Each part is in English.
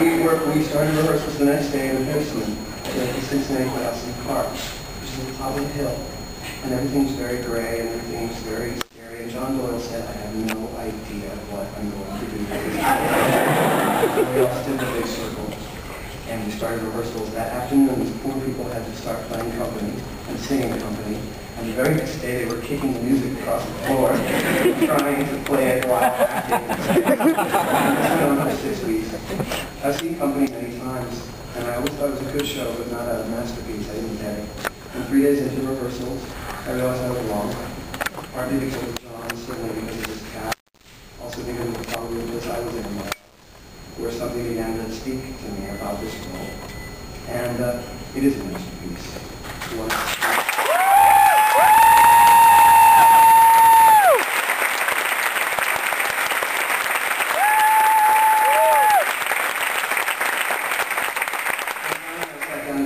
we started rehearsals the next day in the basement at the Cincinnati House in the Park, which is on the top of the hill. And everything's very gray and everything's very scary. And John Doyle said, I have no idea what I'm going to do. And we all stood in a big circle. And we started rehearsals that afternoon. These poor people had to start playing company and singing company. And the very next day they were kicking the music across the floor, trying to play it while acting. It's been on for 6 weeks. I've seen company many times, and I always thought it was a good show, but not a masterpiece. I didn't get it. And 3 days into rehearsals, I realized I was wrong. Partly because of John, certainly because of his cast. Also because of probably because I was in a where something began to speak to me about this role. And it is a masterpiece.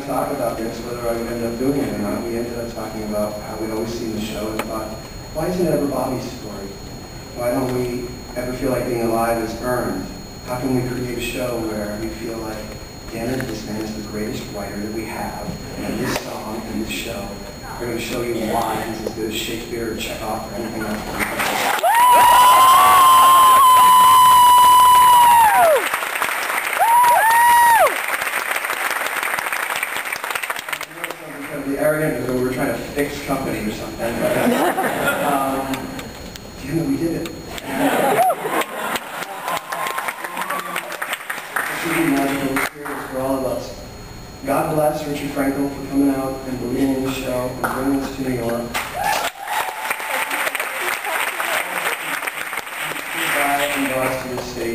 Talk about this, whether I would end up doing it or not. We ended up talking about how we'd always seen the show and thought, why isn't it ever Bobby's story? Why don't we ever feel like being alive is earned? How can we create a show where we feel like, damn it, this man is the greatest writer that we have, and this song and this show, we're going to show you why he's as good as Shakespeare or Chekhov or anything else. Arrogant because we were trying to fix company or something. But, we did it. It should be a magical experience for all of us. God bless Richard Frankel for coming out and believing in the show and bringing us to New York.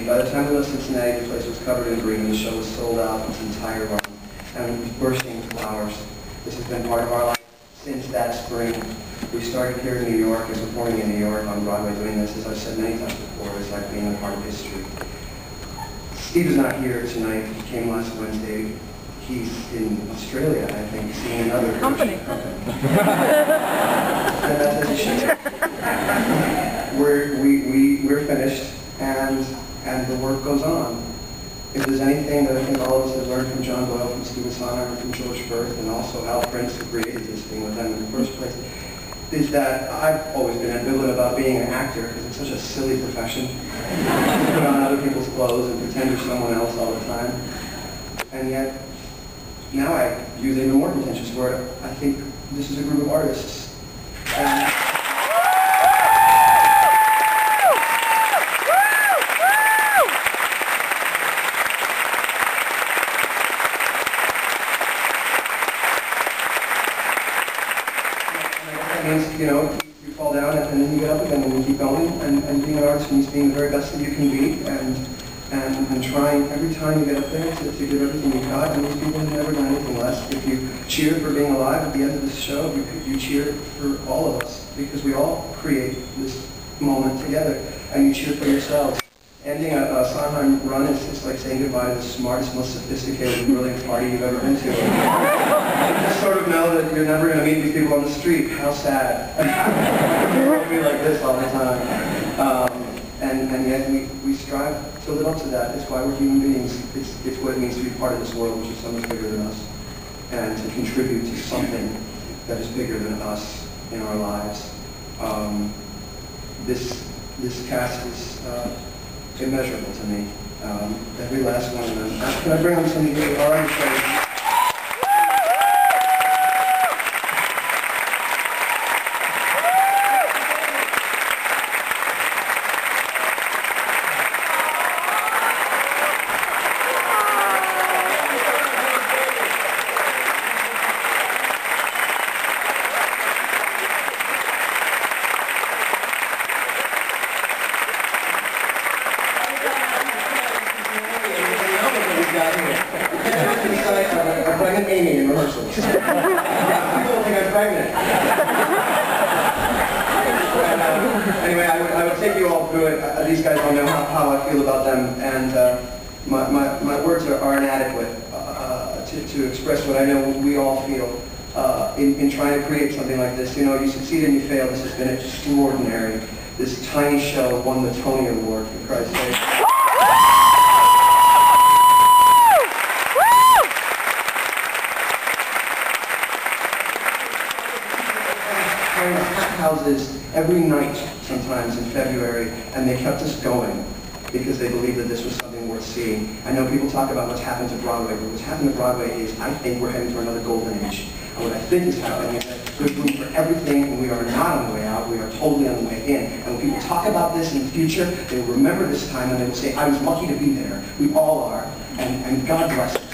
By the time we left Cincinnati, the place was covered in green. The show was sold out its entire run, and it was bursting with flowers. This has been part of our life since that spring. We started here in New York and performing in New York on Broadway doing this. As I've said many times before, it's like being a part of history. Steve is not here tonight. He came last Wednesday. He's in Australia, I think, seeing another company. And that's a shame. We're finished, and the work goes on. If there's anything that I think all of us have learned from John Doyle, from Stephen Sondheim, from George Firth, and also Al Prince, who created this thing with them in the first place, is that I've always been ambivalent about being an actor because it's such a silly profession. You put on other people's clothes and pretend you're someone else all the time. And yet, now I use an even more contentious word. I think this is a group of artists. And means, you know, you fall down and then you get up again and you keep going, and being an artist means being the very best that you can be, and trying every time you get up there to give everything you got, and these people have never done anything less. If you cheer for being alive at the end of this show, you cheer for all of us, because we all create this moment together, and you cheer for yourselves. Ending a Sondheim run is like saying goodbye to the smartest, most sophisticated, brilliant party you've ever been to. You just sort of know that you're never going to meet these people on the street. How sad. We'll be like this all the time. And yet we strive to live up to that. It's why we're human beings. It's what it means to be part of this world, which is so much bigger than us. And to contribute to something that is bigger than us in our lives. This cast is immeasurable to me. Every last one of them. Can I bring them some of you? All right, I'm pregnant Amy in rehearsals. People think I'm pregnant. Anyway, I would take you all through it. These guys don't know how I feel about them, and my words are inadequate to express what I know we all feel in trying to create something like this. You know, you succeed and you fail. This has been extraordinary. This tiny show won the Tony Award, for Christ's sake. causes every night sometimes in February, and they kept us going because they believed that this was something worth seeing. I know people talk about what's happened to Broadway, but what's happened to Broadway is, I think we're heading to another golden age. And what I think is happening is that there's room for everything, and we are not on the way out, we are totally on the way in. And when people talk about this in the future, they will remember this time, and they will say, I was lucky to be there. We all are, and God bless us.